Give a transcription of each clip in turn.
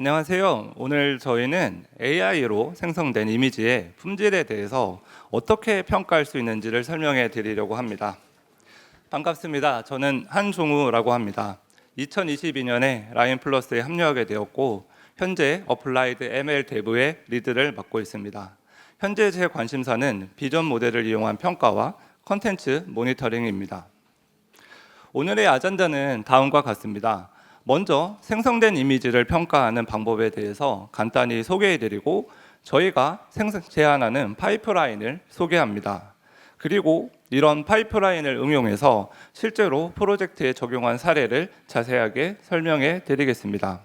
안녕하세요. 오늘 저희는 AI로 생성된 이미지의 품질에 대해서 어떻게 평가할 수 있는지를 설명해 드리려고 합니다. 반갑습니다. 저는 한종우라고 합니다. 2022년에 라인플러스에 합류하게 되었고 현재 어플라이드 ML 대부의 리드를 맡고 있습니다. 현재 제 관심사는 비전 모델을 이용한 평가와 컨텐츠 모니터링입니다. 오늘의 아젠다는 다음과 같습니다. 먼저 생성된 이미지를 평가하는 방법에 대해서 간단히 소개해드리고 저희가 제안하는 파이프라인을 소개합니다. 그리고 이런 파이프라인을 응용해서 실제로 프로젝트에 적용한 사례를 자세하게 설명해 드리겠습니다.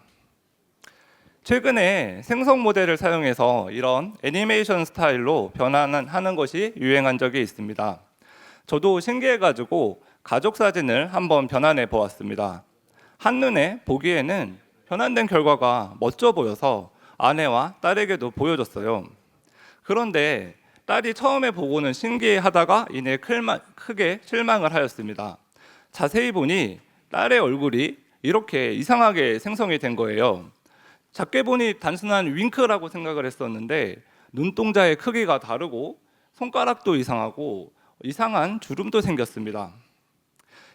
최근에 생성 모델을 사용해서 이런 애니메이션 스타일로 변환하는 것이 유행한 적이 있습니다. 저도 신기해가지고 가족 사진을 한번 변환해 보았습니다. 한눈에 보기에는 변환된 결과가 멋져 보여서 아내와 딸에게도 보여줬어요. 그런데 딸이 처음에 보고는 신기해하다가 이내 크게 실망을 하였습니다. 자세히 보니 딸의 얼굴이 이렇게 이상하게 생성이 된 거예요. 작게 보니 단순한 윙크라고 생각을 했었는데 눈동자의 크기가 다르고 손가락도 이상하고 이상한 주름도 생겼습니다.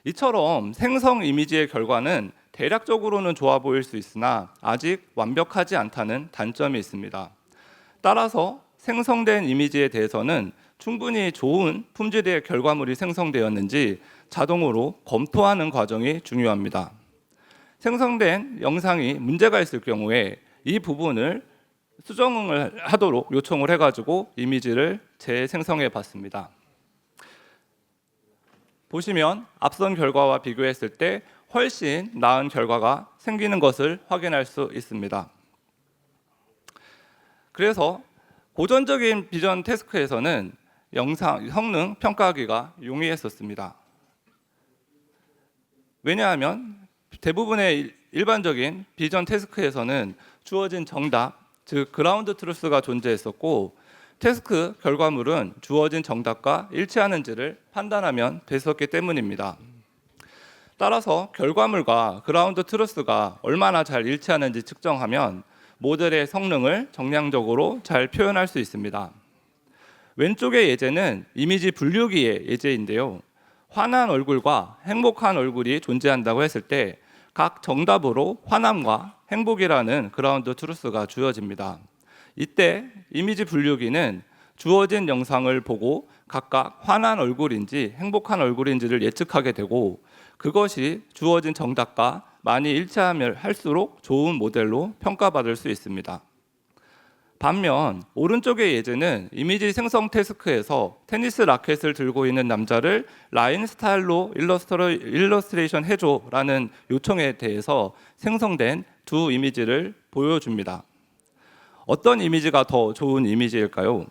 이처럼 생성 이미지의 결과는 대략적으로는 좋아 보일 수 있으나 아직 완벽하지 않다는 단점이 있습니다. 따라서 생성된 이미지에 대해서는 충분히 좋은 품질의 결과물이 생성되었는지 자동으로 검토하는 과정이 중요합니다. 생성된 영상이 문제가 있을 경우에 이 부분을 수정을 하도록 요청을 해가지고 이미지를 재생성해 봤습니다. 보시면 앞선 결과와 비교했을 때 훨씬 나은 결과가 생기는 것을 확인할 수 있습니다. 그래서 고전적인 비전 태스크에서는 영상 성능 평가하기가 용이했었습니다. 왜냐하면 대부분의 일반적인 비전 태스크에서는 주어진 정답, 즉 그라운드 트루스가 존재했었고 태스크 결과물은 주어진 정답과 일치하는지를 판단하면 됐었기 때문입니다. 따라서 결과물과 그라운드 트루스가 얼마나 잘 일치하는지 측정하면 모델의 성능을 정량적으로 잘 표현할 수 있습니다. 왼쪽의 예제는 이미지 분류기의 예제인데요. 화난 얼굴과 행복한 얼굴이 존재한다고 했을 때 각 정답으로 화남과 행복이라는 그라운드 트루스가 주어집니다. 이때 이미지 분류기는 주어진 영상을 보고 각각 화난 얼굴인지 행복한 얼굴인지를 예측하게 되고 그것이 주어진 정답과 많이 일치하면 할수록 좋은 모델로 평가받을 수 있습니다. 반면 오른쪽의 예제는 이미지 생성 태스크에서 테니스 라켓을 들고 있는 남자를 라인 스타일로 일러스트레이션 해줘라는 요청에 대해서 생성된 두 이미지를 보여줍니다. 어떤 이미지가 더 좋은 이미지일까요?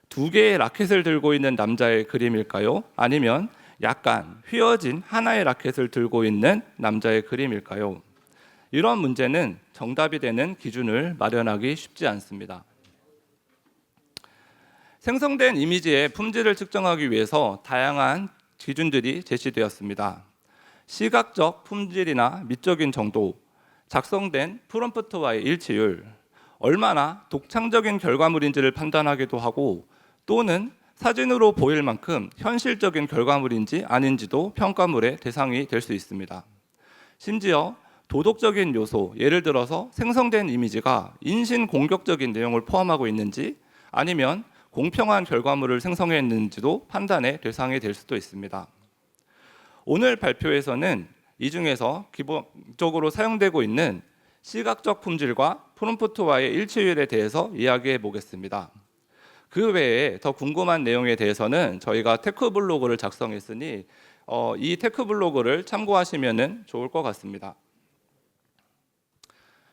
두 개의 라켓을 들고 있는 남자의 그림일까요? 아니면 약간 휘어진 하나의 라켓을 들고 있는 남자의 그림일까요? 이런 문제는 정답이 되는 기준을 마련하기 쉽지 않습니다. 생성된 이미지의 품질을 측정하기 위해서 다양한 기준들이 제시되었습니다. 시각적 품질이나 미적인 정도, 작성된 프롬프트와의 일치율, 얼마나 독창적인 결과물인지를 판단하기도 하고 또는 사진으로 보일 만큼 현실적인 결과물인지 아닌지도 평가물의 대상이 될 수 있습니다. 심지어 도덕적인 요소, 예를 들어서 생성된 이미지가 인신공격적인 내용을 포함하고 있는지 아니면 공평한 결과물을 생성했는지도 판단의 대상이 될 수도 있습니다. 오늘 발표에서는 이 중에서 기본적으로 사용되고 있는 시각적 품질과 프롬프트와의 일치율에 대해서 이야기해 보겠습니다. 그 외에 더 궁금한 내용에 대해서는 저희가 테크 블로그를 작성했으니 이 테크 블로그를 참고하시면 좋을 것 같습니다.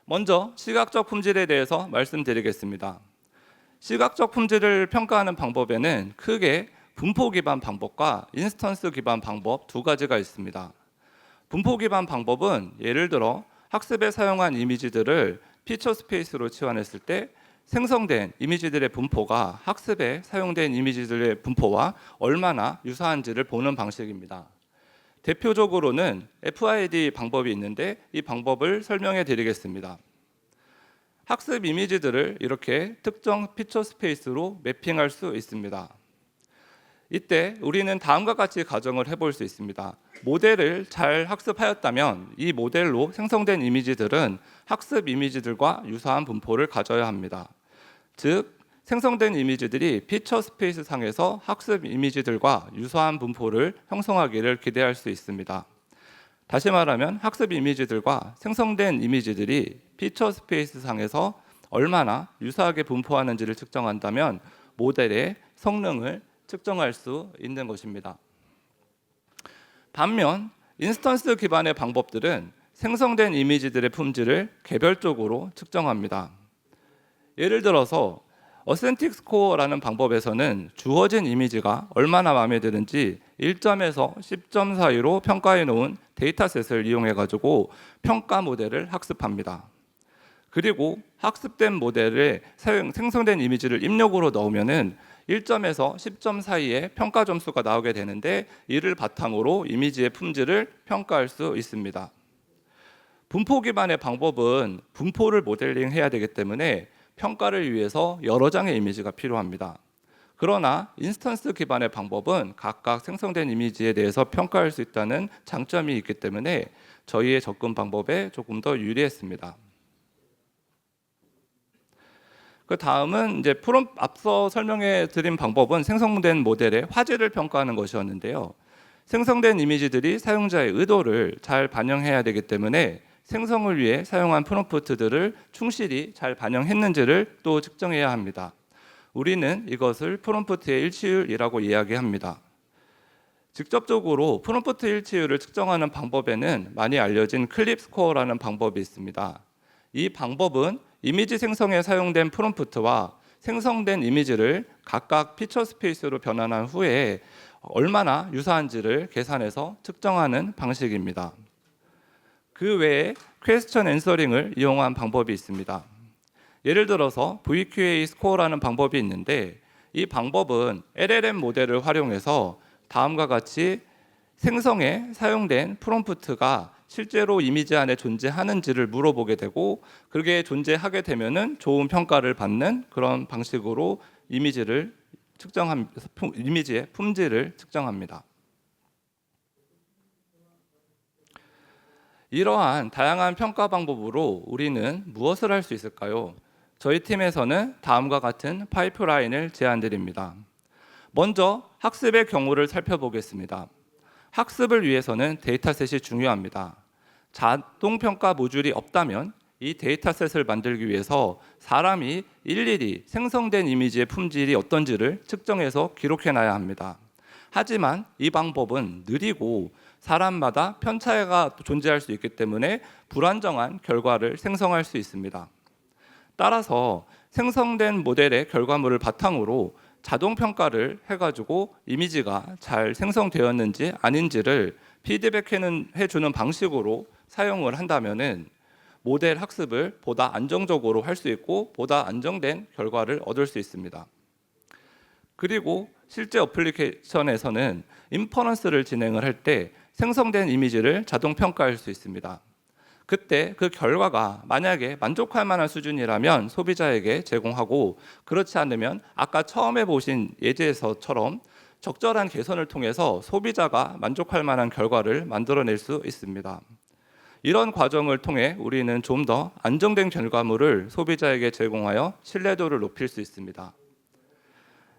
먼저 시각적 품질에 대해서 말씀드리겠습니다. 시각적 품질을 평가하는 방법에는 크게 분포 기반 방법과 인스턴스 기반 방법 두 가지가 있습니다. 분포 기반 방법은 예를 들어 학습에 사용한 이미지들을 피처 스페이스로 치환했을 때 생성된 이미지들의 분포가 학습에 사용된 이미지들의 분포와 얼마나 유사한지를 보는 방식입니다. 대표적으로는 FID 방법이 있는데 이 방법을 설명해 드리겠습니다. 학습 이미지들을 이렇게 특정 피처 스페이스로 매핑할 수 있습니다. 이때 우리는 다음과 같이 가정을 해볼 수 있습니다. 모델을 잘 학습하였다면 이 모델로 생성된 이미지들은 학습 이미지들과 유사한 분포를 가져야 합니다. 즉, 생성된 이미지들이 피처 스페이스 상에서 학습 이미지들과 유사한 분포를 형성하기를 기대할 수 있습니다. 다시 말하면 학습 이미지들과 생성된 이미지들이 피처 스페이스 상에서 얼마나 유사하게 분포하는지를 측정한다면 모델의 성능을 측정할 수 있는 것입니다. 반면 인스턴스 기반의 방법들은 생성된 이미지들의 품질을 개별적으로 측정합니다. 예를 들어서 어센틱 스코어라는 방법에서는 주어진 이미지가 얼마나 마음에 드는지 1점에서 10점 사이로 평가해 놓은 데이터셋을 이용해 가지고 평가 모델을 학습합니다. 그리고 학습된 모델에 생성된 이미지를 입력으로 넣으면은 1점에서 10점 사이의 평가 점수가 나오게 되는데 이를 바탕으로 이미지의 품질을 평가할 수 있습니다. 분포 기반의 방법은 분포를 모델링해야 되기 때문에 평가를 위해서 여러 장의 이미지가 필요합니다. 그러나 인스턴스 기반의 방법은 각각 생성된 이미지에 대해서 평가할 수 있다는 장점이 있기 때문에 저희의 접근 방법에 조금 더 유리했습니다. 그 다음은 이제 앞서 설명해 드린 방법은 생성된 모델의 화질을 평가하는 것이었는데요. 생성된 이미지들이 사용자의 의도를 잘 반영해야 되기 때문에 생성을 위해 사용한 프롬프트들을 충실히 잘 반영했는지를 또 측정해야 합니다. 우리는 이것을 프롬프트의 일치율이라고 이야기합니다. 직접적으로 프롬프트 일치율을 측정하는 방법에는 많이 알려진 클립 스코어라는 방법이 있습니다. 이 방법은 이미지 생성에 사용된 프롬프트와 생성된 이미지를 각각 피처 스페이스로 변환한 후에 얼마나 유사한지를 계산해서 측정하는 방식입니다. 그 외에 퀘스천 앤서링을 이용한 방법이 있습니다. 예를 들어서 VQA 스코어라는 방법이 있는데 이 방법은 LLM 모델을 활용해서 다음과 같이 생성에 사용된 프롬프트가 실제로 이미지 안에 존재하는지를 물어보게 되고 그게 존재하게 되면은 좋은 평가를 받는 그런 방식으로 이미지의 품질을 측정합니다. 이러한 다양한 평가 방법으로 우리는 무엇을 할 수 있을까요? 저희 팀에서는 다음과 같은 파이프라인을 제안드립니다. 먼저 학습의 경우를 살펴보겠습니다. 학습을 위해서는 데이터셋이 중요합니다. 자동평가 모듈이 없다면 이 데이터셋을 만들기 위해서 사람이 일일이 생성된 이미지의 품질이 어떤지를 측정해서 기록해놔야 합니다. 하지만 이 방법은 느리고 사람마다 편차가 존재할 수 있기 때문에 불안정한 결과를 생성할 수 있습니다. 따라서 생성된 모델의 결과물을 바탕으로 자동 평가를 해가지고 이미지가 잘 생성되었는지 아닌지를 피드백해주는 방식으로 사용을 한다면은 모델 학습을 보다 안정적으로 할 수 있고 보다 안정된 결과를 얻을 수 있습니다. 그리고 실제 어플리케이션에서는 인퍼런스를 진행을 할 때 생성된 이미지를 자동 평가할 수 있습니다. 그때 그 결과가 만약에 만족할 만한 수준이라면 소비자에게 제공하고 그렇지 않으면 아까 처음에 보신 예제에서처럼 적절한 개선을 통해서 소비자가 만족할 만한 결과를 만들어낼 수 있습니다. 이런 과정을 통해 우리는 좀 더 안정된 결과물을 소비자에게 제공하여 신뢰도를 높일 수 있습니다.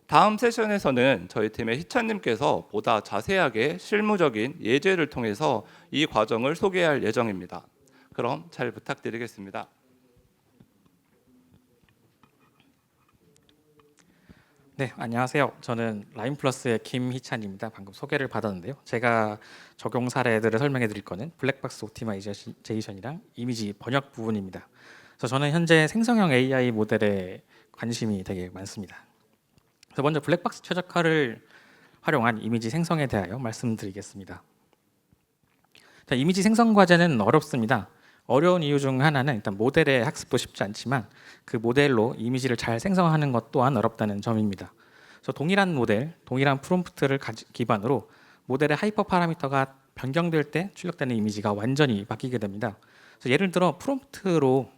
다음 세션에서는 저희 팀의 희찬님께서 보다 자세하게 실무적인 예제를 통해서 이 과정을 소개할 예정입니다. 그럼 잘 부탁드리겠습니다. 네, 안녕하세요. 저는 라인플러스의 김희찬입니다. 방금 소개를 받았는데요. 제가 적용 사례들을 설명해 드릴 거는 블랙박스 오티마이제이션이랑 이미지 번역 부분입니다. 그래서 저는 현재 생성형 AI 모델에 관심이 되게 많습니다. 그래서 먼저 블랙박스 최적화를 활용한 이미지 생성에 대하여 말씀드리겠습니다. 자, 이미지 생성 과제는 어렵습니다. 어려운 이유 중 하나는 일단 모델의 학습도 쉽지 않지만 그 모델로 이미지를 잘 생성하는 것 또한 어렵다는 점입니다. 그래서 동일한 모델, 동일한 프롬프트를 기반으로 모델의 하이퍼 파라미터가 변경될 때 출력되는 이미지가 완전히 바뀌게 됩니다. 그래서 예를 들어 프롬프트로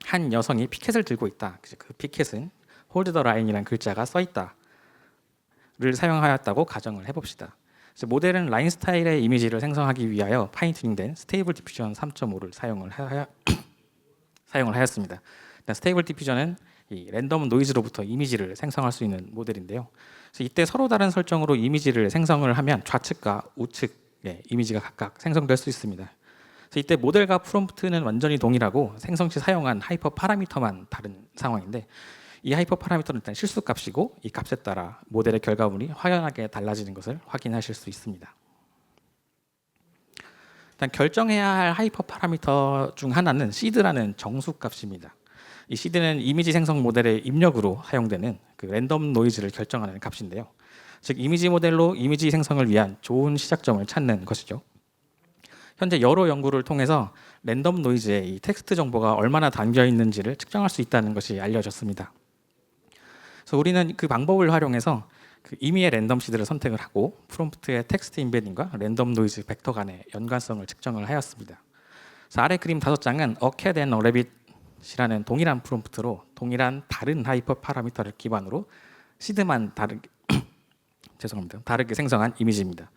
한 여성이 피켓을 들고 있다. 그 피켓은 홀드 더 라인이라는 글자가 써 있다를 사용하였다고 가정을 해봅시다. 그래서 모델은 라인 스타일의 이미지를 생성하기 위하여 파인 튜닝된 스테이블 디퓨전 3.5를 사용을 하였습니다. 스테이블 디퓨전은 이 랜덤 노이즈로부터 이미지를 생성할 수 있는 모델인데요. 그래서 이때 서로 다른 설정으로 이미지를 생성을 하면 좌측과 우측의 이미지가 각각 생성될 수 있습니다. 그래서 이때 모델과 프롬프트는 완전히 동일하고 생성 시 사용한 하이퍼 파라미터만 다른 상황인데, 이 하이퍼 파라미터는 일단 실수 값이고 이 값에 따라 모델의 결과물이 확연하게 달라지는 것을 확인하실 수 있습니다. 일단 결정해야 할 하이퍼 파라미터 중 하나는 시드라는 정수 값입니다. 이 시드는 이미지 생성 모델의 입력으로 사용되는 그 랜덤 노이즈를 결정하는 값인데요. 즉 이미지 모델로 이미지 생성을 위한 좋은 시작점을 찾는 것이죠. 현재 여러 연구를 통해서 랜덤 노이즈에 이 텍스트 정보가 얼마나 담겨 있는지를 측정할 수 있다는 것이 알려졌습니다. 그래서 우리는 그 방법을 활용해서 그 임의의 랜덤 시드를 선택을 하고 프롬프트의 텍스트 인베딩과 랜덤 노이즈 벡터 간의 연관성을 측정을 하였습니다. 그래서 아래 그림 5장은 A cat and a rabbit이라는 동일한 프롬프트로 동일한 다른 하이퍼 파라미터를 기반으로 시드만 다르게 생성한 이미지입니다.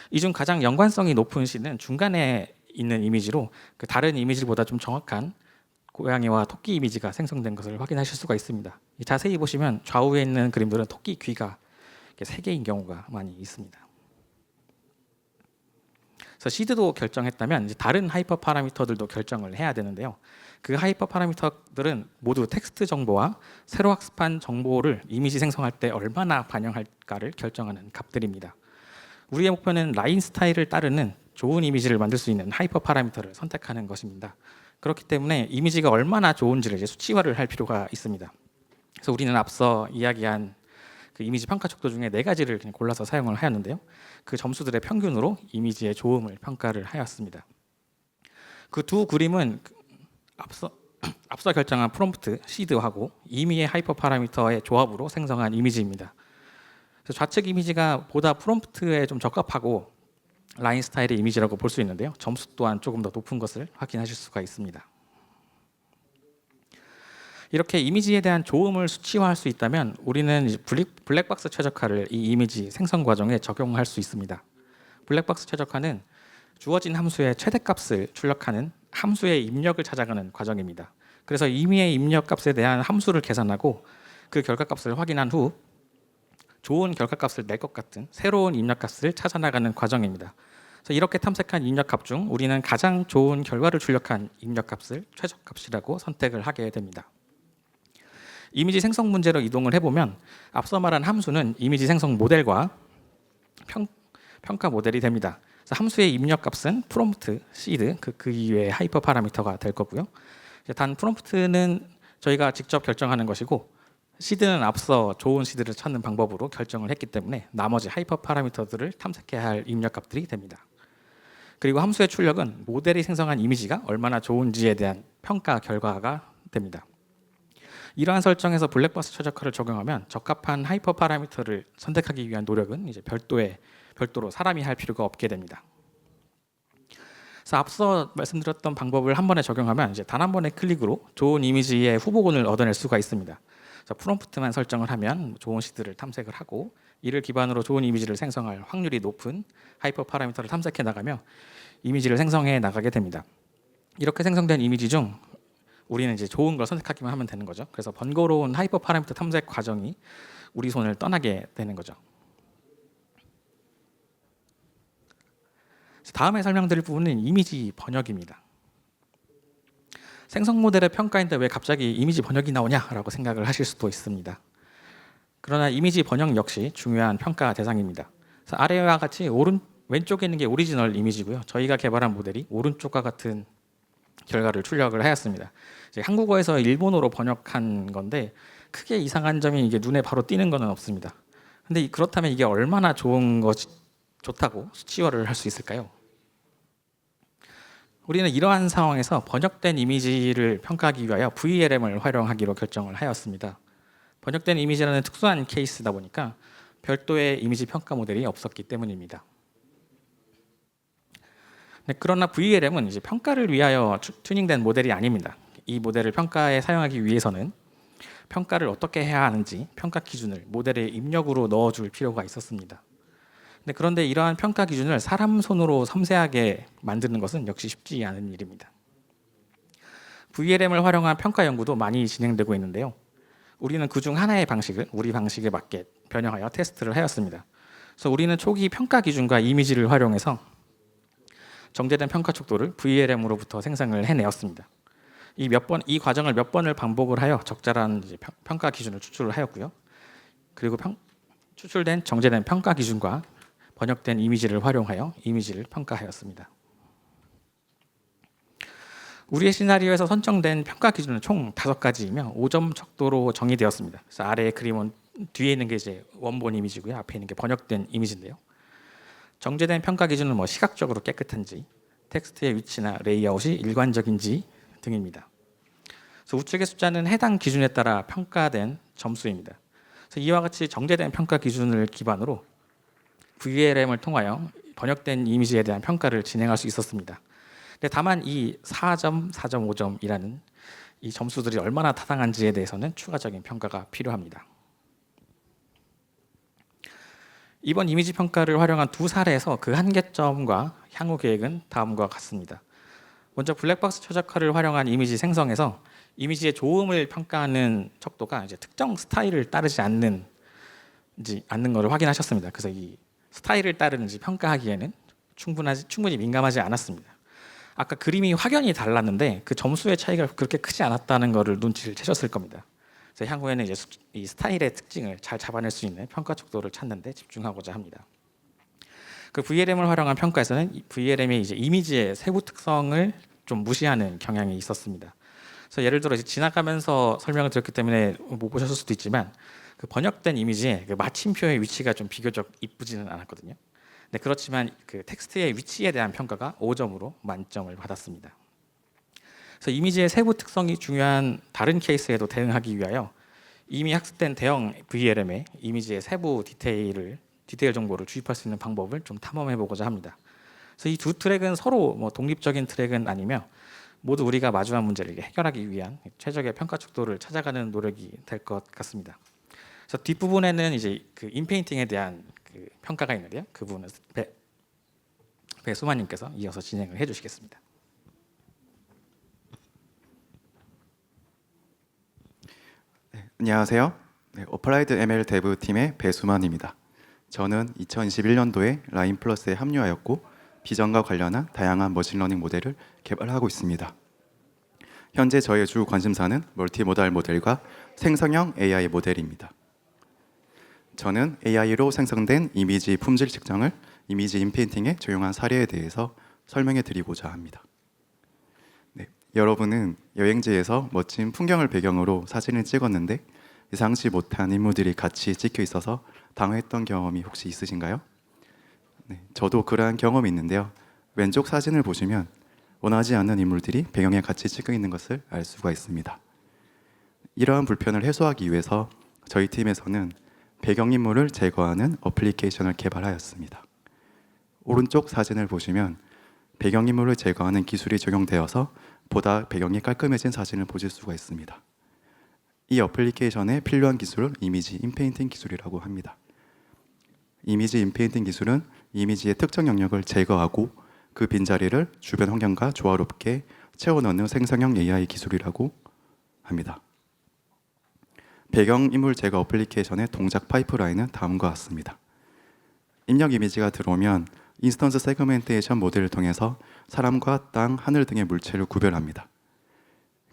이 중 가장 연관성이 높은 시는 중간에 있는 이미지로 그 다른 이미지보다 좀 정확한 고양이와 토끼 이미지가 생성된 것을 확인하실 수가 있습니다. 자세히 보시면 좌우에 있는 그림들은 토끼 귀가 3개인 경우가 많이 있습니다. 그래서 시드도 결정했다면 이제 다른 하이퍼 파라미터들도 결정을 해야 되는데요. 그 하이퍼 파라미터들은 모두 텍스트 정보와 세로 학습한 정보를 이미지 생성할 때 얼마나 반영할까를 결정하는 값들입니다. 우리의 목표는 라인 스타일을 따르는 좋은 이미지를 만들 수 있는 하이퍼 파라미터를 선택하는 것입니다. 그렇기 때문에 이미지가 얼마나 좋은지를 이제 수치화를 할 필요가 있습니다. 그래서 우리는 앞서 이야기한 그 이미지 평가 척도 중에 4가지를 그냥 골라서 사용을 하였는데요. 그 점수들의 평균으로 이미지의 좋음을 평가를 하였습니다. 그 두 그림은 앞서 결정한 프롬프트 시드하고 임의의 하이퍼 파라미터의 조합으로 생성한 이미지입니다. 그래서 좌측 이미지가 보다 프롬프트에 좀 적합하고 라인 스타일의 이미지라고 볼 수 있는데요. 점수 또한 조금 더 높은 것을 확인하실 수가 있습니다. 이렇게 이미지에 대한 조음을 수치화할 수 있다면 우리는 이제 블랙박스 최적화를 이 이미지 생성 과정에 적용할 수 있습니다. 블랙박스 최적화는 주어진 함수의 최대값을 출력하는 함수의 입력을 찾아가는 과정입니다. 그래서 임의의 입력 값에 대한 함수를 계산하고 그 결과값을 확인한 후 좋은 결과값을 낼 것 같은 새로운 입력값을 찾아나가는 과정입니다. 그래서 이렇게 탐색한 입력값 중 우리는 가장 좋은 결과를 출력한 입력값을 최적값이라고 선택을 하게 됩니다. 이미지 생성 문제로 이동을 해보면 앞서 말한 함수는 이미지 생성 모델과 평가 모델이 됩니다. 그래서 함수의 입력값은 프롬프트, 시드, 그 이외의 하이퍼 파라미터가 될 거고요. 단 프롬프트는 저희가 직접 결정하는 것이고 시드는 앞서 좋은 시드를 찾는 방법으로 결정을 했기 때문에 나머지 하이퍼 파라미터들을 탐색해야 할 입력값들이 됩니다. 그리고 함수의 출력은 모델이 생성한 이미지가 얼마나 좋은지에 대한 평가 결과가 됩니다. 이러한 설정에서 블랙박스 최적화를 적용하면 적합한 하이퍼 파라미터를 선택하기 위한 노력은 이제 별도로 사람이 할 필요가 없게 됩니다. 그래서 앞서 말씀드렸던 방법을 한 번에 적용하면 이제 단 한 번의 클릭으로 좋은 이미지의 후보군을 얻어낼 수가 있습니다. 프롬프트만 설정을 하면 좋은 시드를 탐색을 하고 이를 기반으로 좋은 이미지를 생성할 확률이 높은 하이퍼 파라미터를 탐색해 나가며 이미지를 생성해 나가게 됩니다. 이렇게 생성된 이미지 중 우리는 이제 좋은 걸 선택하기만 하면 되는 거죠. 그래서 번거로운 하이퍼 파라미터 탐색 과정이 우리 손을 떠나게 되는 거죠. 다음에 설명드릴 부분은 이미지 번역입니다. 생성 모델의 평가인데 왜 갑자기 이미지 번역이 나오냐라고 생각을 하실 수도 있습니다. 그러나 이미지 번역 역시 중요한 평가 대상입니다. 그래서 아래와 같이 왼쪽에 있는 게 오리지널 이미지고요. 저희가 개발한 모델이 오른쪽과 같은 결과를 출력을 하였습니다. 이제 한국어에서 일본어로 번역한 건데 크게 이상한 점이 이게 눈에 바로 띄는 것은 없습니다. 근데 그렇다면 이게 얼마나 좋다고 수치화를 할 수 있을까요? 우리는 이러한 상황에서 번역된 이미지를 평가하기 위하여 VLM을 활용하기로 결정을 하였습니다. 번역된 이미지라는 특수한 케이스다 보니까 별도의 이미지 평가 모델이 없었기 때문입니다. 그러나 VLM은 이제 평가를 위하여 튜닝된 모델이 아닙니다. 이 모델을 평가에 사용하기 위해서는 평가를 어떻게 해야 하는지 평가 기준을 모델의 입력으로 넣어줄 필요가 있었습니다. 그런데 이러한 평가 기준을 사람 손으로 섬세하게 만드는 것은 역시 쉽지 않은 일입니다. VLM을 활용한 평가 연구도 많이 진행되고 있는데요. 우리는 그중 하나의 방식을 우리 방식에 맞게 변형하여 테스트를 하였습니다. 그래서 우리는 초기 평가 기준과 이미지를 활용해서 정제된 평가 척도를 VLM으로부터 생성을 해내었습니다. 이 과정을 몇 번을 반복을 하여 적절한 평가 기준을 추출을 하였고요. 그리고 추출된 정제된 평가 기준과 번역된 이미지를 활용하여 이미지를 평가하였습니다. 우리의 시나리오에서 선정된 평가 기준은 총 5가지이며 5점 척도로 정의되었습니다. 그래서 아래의 그림은 뒤에 있는 게 이제 원본 이미지고요. 앞에 있는 게 번역된 이미지인데요. 정제된 평가 기준은 시각적으로 깨끗한지, 텍스트의 위치나 레이아웃이 일관적인지 등입니다. 그래서 우측의 숫자는 해당 기준에 따라 평가된 점수입니다. 그래서 이와 같이 정제된 평가 기준을 기반으로 VLM을 통하여 번역된 이미지에 대한 평가를 진행할 수 있었습니다. 근데 다만 이 4점, 4.5점이라는 이 점수들이 얼마나 타당한지에 대해서는 추가적인 평가가 필요합니다. 이번 이미지 평가를 활용한 두 사례에서 그 한계점과 향후 계획은 다음과 같습니다. 먼저 블랙박스 최적화를 활용한 이미지 생성에서 이미지의 조음을 평가하는 척도가 이제 특정 스타일을 따르지 않는 것을 확인하셨습니다. 그래서 이 스타일을 따르는지 평가하기에는 충분히 민감하지 않았습니다. 아까 그림이 확연히 달랐는데 그 점수의 차이가 그렇게 크지 않았다는 것을 눈치를 채셨을 겁니다. 그래서 향후에는 이제 이 스타일의 특징을 잘 잡아낼 수 있는 평가 척도를 찾는 데 집중하고자 합니다. 그 VLM을 활용한 평가에서는 VLM의 이제 이미지의 세부 특성을 좀 무시하는 경향이 있었습니다. 그래서 예를 들어 이제 지나가면서 설명을 드렸기 때문에 못 보셨을 수도 있지만 그 번역된 이미지의 그 마침표의 위치가 좀 비교적 이쁘지는 않았거든요. 네, 그렇지만 그 텍스트의 위치에 대한 평가가 5점으로 만점을 받았습니다. 그래서 이미지의 세부 특성이 중요한 다른 케이스에도 대응하기 위하여 이미 학습된 대형 VLM에 이미지의 세부 디테일 정보를 주입할 수 있는 방법을 좀 탐험해 보고자 합니다. 그래서 이 두 트랙은 서로 독립적인 트랙은 아니며 모두 우리가 마주한 문제를 해결하기 위한 최적의 평가 척도를 찾아가는 노력이 될 것 같습니다. 그래서 뒷부분에는 이제 그 인페인팅에 대한 그 평가가 있는데요. 그 부분은 배수만님께서 이어서 진행을 해주시겠습니다. 네, 안녕하세요. 네, 어플라이드 ML 데브 팀의 배수만입니다. 저는 2021년도에 라인플러스에 합류하였고 비전과 관련한 다양한 머신러닝 모델을 개발하고 있습니다. 현재 저의 주 관심사는 멀티모달 모델과 생성형 AI 모델입니다. 저는 AI로 생성된 이미지 품질 측정을 이미지 인페인팅에 적용한 사례에 대해서 설명해 드리고자 합니다. 네, 여러분은 여행지에서 멋진 풍경을 배경으로 사진을 찍었는데 예상치 못한 인물들이 같이 찍혀 있어서 당황했던 경험이 혹시 있으신가요? 네, 저도 그러한 경험이 있는데요. 왼쪽 사진을 보시면 원하지 않는 인물들이 배경에 같이 찍혀 있는 것을 알 수가 있습니다. 이러한 불편을 해소하기 위해서 저희 팀에서는 배경인물을 제거하는 어플리케이션을 개발하였습니다. 오른쪽 사진을 보시면 배경인물을 제거하는 기술이 적용되어서 보다 배경이 깔끔해진 사진을 보실 수가 있습니다. 이 어플리케이션에 필요한 기술은 이미지 인페인팅 기술이라고 합니다. 이미지 인페인팅 기술은 이미지의 특정 영역을 제거하고 그 빈자리를 주변 환경과 조화롭게 채워넣는 생성형 AI 기술이라고 합니다. 배경인물 제거 어플리케이션의 동작 파이프라인은 다음과 같습니다. 입력 이미지가 들어오면 인스턴스 세그멘테이션 모델을 통해서 사람과 땅, 하늘 등의 물체를 구별합니다.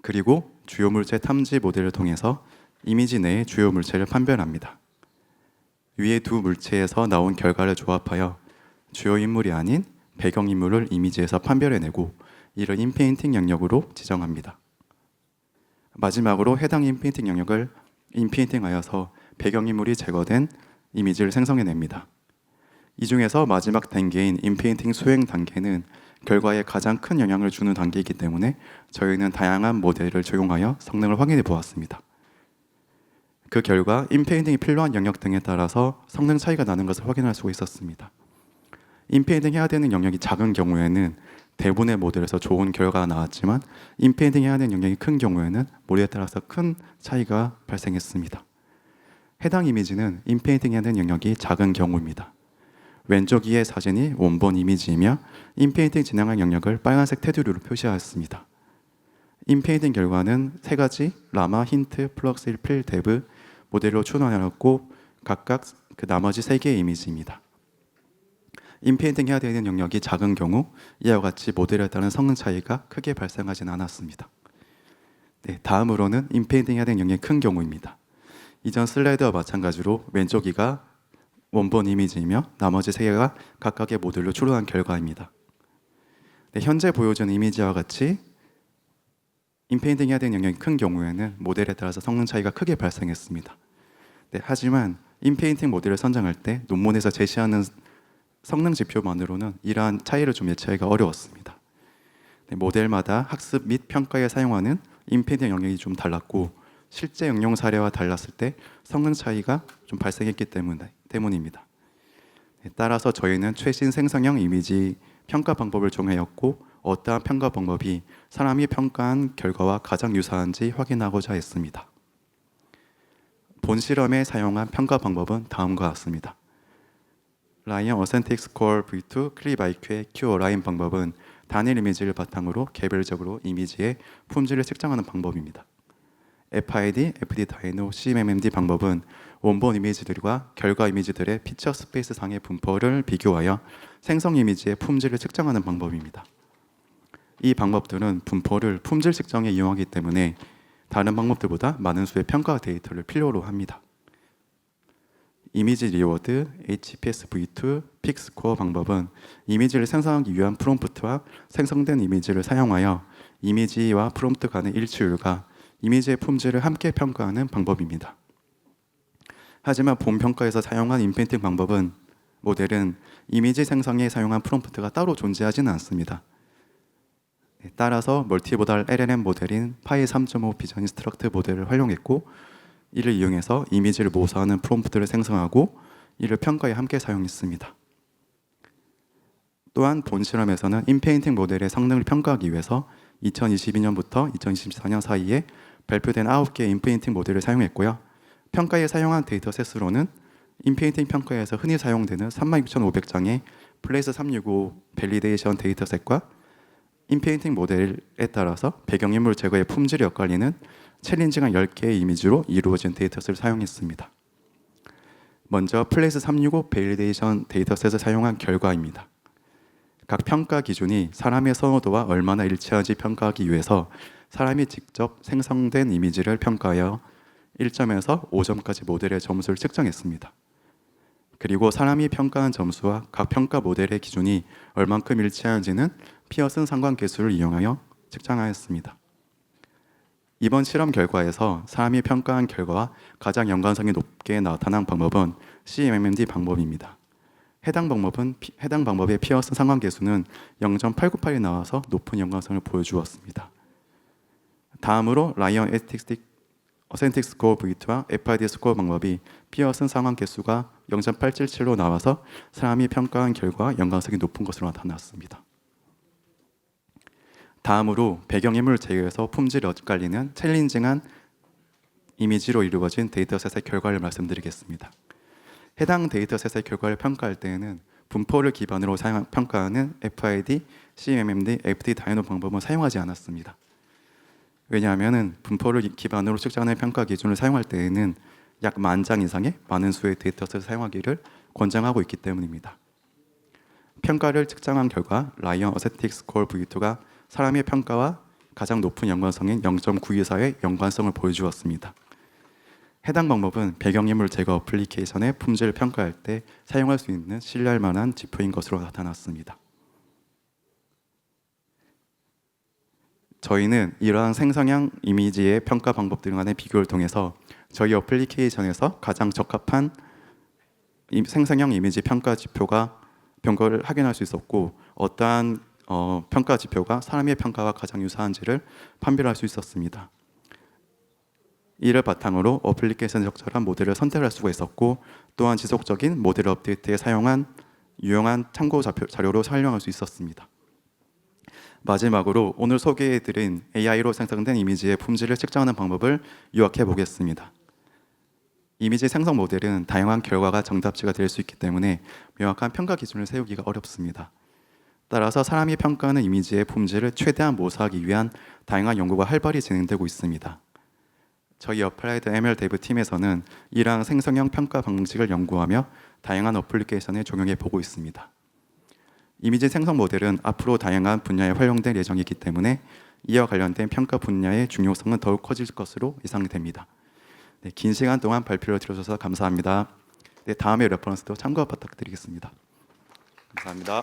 그리고 주요 물체 탐지 모델을 통해서 이미지 내의 주요 물체를 판별합니다. 위의 두 물체에서 나온 결과를 조합하여 주요 인물이 아닌 배경인물을 이미지에서 판별해내고 이를 인페인팅 영역으로 지정합니다. 마지막으로 해당 인페인팅 영역을 인페인팅하여서 배경인물이 제거된 이미지를 생성해냅니다. 이 중에서 마지막 단계인 인페인팅 수행 단계는 결과에 가장 큰 영향을 주는 단계이기 때문에 저희는 다양한 모델을 적용하여 성능을 확인해 보았습니다. 그 결과 인페인팅이 필요한 영역 등에 따라서 성능 차이가 나는 것을 확인할 수가 있었습니다. 인페인팅 해야 되는 영역이 작은 경우에는 대부분의 모델에서 좋은 결과가 나왔지만 인페인팅 해야 되는 영역이 큰 경우에는 모델에 따라서 큰 차이가 발생했습니다. 해당 이미지는 인페인팅 해야 되는 영역이 작은 경우입니다. 왼쪽 위의 사진이 원본 이미지이며 인페인팅 진행한 영역을 빨간색 테두리로 표시하였습니다. 인페인팅 결과는 세 가지 라마, 힌트, 플럭스, 필, 데브 모델로 추론하였고 각각 그 나머지 세 개의 이미지입니다. 인페인팅 해야 되는 영역이 작은 경우 이와 같이 모델에 따른 성능 차이가 크게 발생하진 않았습니다. 네, 다음으로는 인페인팅 해야 되는 영역이 큰 경우입니다. 이전 슬라이드와 마찬가지로 왼쪽 이가 원본 이미지이며 나머지 세 개가 각각의 모델로 추론한 결과입니다. 네, 현재 보여준 이미지와 같이 인페인팅 해야 되는 영역이 큰 경우에는 모델에 따라서 성능 차이가 크게 발생했습니다. 네, 하지만 인페인팅 모델을 선정할 때 논문에서 제시하는 성능 지표만으로는 이러한 차이를 좀 예측하기가 어려웠습니다. 네, 모델마다 학습 및 평가에 사용하는 인페인팅 영역이 좀 달랐고 실제 응용 사례와 달랐을 때 성능 차이가 좀 발생했기 때문입니다. 네, 따라서 저희는 최신 생성형 이미지 평가 방법을 정하였고 어떠한 평가 방법이 사람이 평가한 결과와 가장 유사한지 확인하고자 했습니다. 본 실험에 사용한 평가 방법은 다음과 같습니다. 라이언 어센틱 스코어 V2 클립 IQ의 Q-어라인 방법은 단일 이미지를 바탕으로 개별적으로 이미지의 품질을 측정하는 방법입니다. FID, FD 다이노, CMMD 방법은 원본 이미지들과 결과 이미지들의 피처 스페이스 상의 분포를 비교하여 생성 이미지의 품질을 측정하는 방법입니다. 이 방법들은 분포를 품질 측정에 이용하기 때문에 다른 방법들보다 많은 수의 평가 데이터를 필요로 합니다. 이미지 리워드, HPS V2, 픽스코어 방법은 이미지를 생성하기 위한 프롬프트와 생성된 이미지를 사용하여 이미지와 프롬프트 간의 일치율과 이미지의 품질을 함께 평가하는 방법입니다. 하지만 본 평가에서 사용한 인페인팅 방법은 모델은 이미지 생성에 사용한 프롬프트가 따로 존재하지는 않습니다. 따라서 멀티모달 LLM 모델인 파이 3.5 비전 인스트럭트 모델을 활용했고 이를 이용해서 이미지를 모사하는 프롬프트를 생성하고 이를 평가에 함께 사용했습니다. 또한 본 실험에서는 인페인팅 모델의 성능을 평가하기 위해서 2022년부터 2024년 사이에 발표된 9개의 인페인팅 모델을 사용했고요. 평가에 사용한 데이터셋으로는 인페인팅 평가에서 흔히 사용되는 36,500장의 플레이스 365 밸리데이션 데이터셋과 인페인팅 모델에 따라서 배경인물 제거의 품질이 엇갈리는 챌린징한 10개의 이미지로 이루어진 데이터셋을 사용했습니다. 먼저 플레이스 365 밸리데이션 데이터셋을 사용한 결과입니다. 각 평가 기준이 사람의 선호도와 얼마나 일치하는지 평가하기 위해서 사람이 직접 생성된 이미지를 평가하여 1점에서 5점까지 모델의 점수를 측정했습니다. 그리고 사람이 평가한 점수와 각 평가 모델의 기준이 얼만큼 일치하는지는 피어슨 상관계수를 이용하여 측정하였습니다. 이번 실험 결과에서 사람이 평가한 결과와 가장 연관성이 높게 나타난 방법은 CMMD 방법입니다. 해당 방법의 피어슨 상관계수는 0.898이 나와서 높은 연관성을 보여주었습니다. 다음으로 라이언 어센틱 스코어 V2와 FID 스코어 방법이 피어슨 상관계수가 0.877로 나와서 사람이 평가한 결과와 연관성이 높은 것으로 나타났습니다. 다음으로 배경인물 제거에서 품질이 엇갈리는 챌린징한 이미지로 이루어진 데이터셋의 결과를 말씀드리겠습니다. 해당 데이터셋의 결과를 평가할 때에는 분포를 기반으로 평가하는 FID, CMMD, FD 다이노 방법은 사용하지 않았습니다. 왜냐하면 분포를 기반으로 측정하는 평가 기준을 사용할 때에는 약 10,000장 이상의 많은 수의 데이터셋을 사용하기를 권장하고 있기 때문입니다. 평가를 측정한 결과 라이언 어센틱 스코어 V2가 사람의 평가와 가장 높은 연관성인 0.924의 연관성을 보여주었습니다. 해당 방법은 배경인물 제거 어플리케이션의 품질을 평가할 때 사용할 수 있는 신뢰할 만한 지표인 것으로 나타났습니다. 저희는 이러한 생성형 이미지의 평가 방법들 간의 비교를 통해서 저희 어플리케이션에서 가장 적합한 생성형 이미지 평가 지표가 평가를 확인할 수 있었고 어떠한 평가 지표가 사람의 평가와 가장 유사한지를 판별할 수 있었습니다. 이를 바탕으로 어플리케이션 적절한 모델을 선택할 수가 있었고 또한 지속적인 모델 업데이트에 사용한 유용한 참고 자료로 활용할 수 있었습니다. 마지막으로 오늘 소개해드린 AI로 생성된 이미지의 품질을 측정하는 방법을 요약해 보겠습니다. 이미지 생성 모델은 다양한 결과가 정답지가 될 수 있기 때문에 명확한 평가 기준을 세우기가 어렵습니다. 따라서 사람이 평가하는 이미지의 품질을 최대한 모사하기 위한 다양한 연구가 활발히 진행되고 있습니다. 저희 어플라이드 ML 데브 팀에서는 이러한 생성형 평가 방식을 연구하며 다양한 어플리케이션에 적용해 보고 있습니다. 이미지 생성 모델은 앞으로 다양한 분야에 활용될 예정이기 때문에 이와 관련된 평가 분야의 중요성은 더욱 커질 것으로 예상됩니다. 네, 긴 시간 동안 발표를 들어주셔서 감사합니다. 네, 다음에 레퍼런스도 참고 부탁드리겠습니다. 감사합니다.